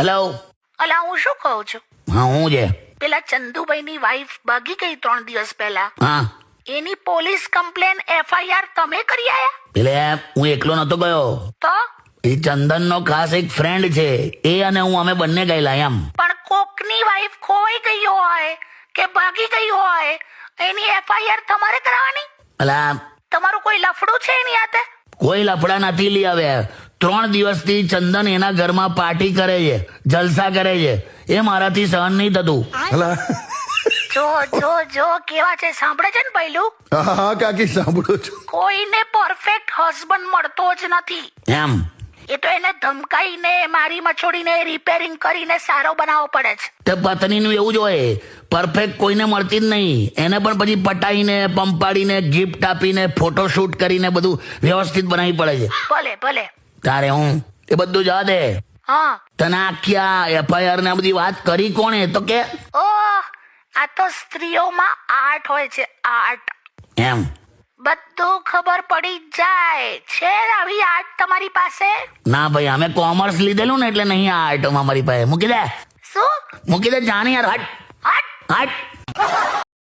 Hello. અલા હું શું કહું છું, હા હું છે. પેલા ચંદુભાઈની વાઈફ ભાગી ગઈ 3 દિવસ પહેલા, હા એની પોલીસ કમ્પ્લેન FIR તમે કરી આયા? એટલે હું એકલો નતો ગયો. તો એ ચંદનનો ખાસ એક ફ્રેન્ડ છે, એ અને હું અમે બંને ગયેલા એમ. પણ કોકની વાઈફ ખોવાઈ ગઈ હોય કે ભાગી ગઈ હોય, એની FIR તમારે કરાવવાની? અલા તમારું કોઈ લફડું છે એની હાથે? કોઈ લફડા નથી લઈ આવ્યા. 3 દિવસથી ચંદન એના ઘરમાં પાર્ટી કરે છે, જલસા કરે છે. એ મારાથી સહન નહીં થતું. હલા જો જો જો કેવા છે, સાંભળે છે ને પહેલું? હા હા કાકી સાંભળું છું. કોઈને પરફેક્ટ હસબન્ડ મળતો જ નથી. એમ એ તો એને ધમકાઈને, મારી મચોડીને, રિપેરિંગ કરીને સારો બનાવવો પડે છે. તે પત્નીનું એવું જ હોય, પરફેક્ટ કોઈને મળતી જ નહીં. એને પણ પછી પટાઈને, પંપાડીને, ગિફ્ટ આપીને, ફોટોશૂટ કરીને બધું વ્યવસ્થિત બનાવવી પડે છે. ભલે ભલે. તારે હું એ બધું જવા દે. હા. તને આખી આ FIR ને આ બધી વાત કરી કોણે? તો કે ઓહ, આ તો સ્ત્રીઓમાં આર્ટ હોય છે, આર્ટ. એમ બધું ખબર પડી જાય છે. આવી આર્ટ તમારી પાસે? ના ભાઈ, અમે કોમર્સ લીધેલું ને એટલે નહીં આ આર્ટમાં મારી પાસે. મૂકી દે, શું? મૂકી દે, જાણી યાર. હટ હટ. હટ.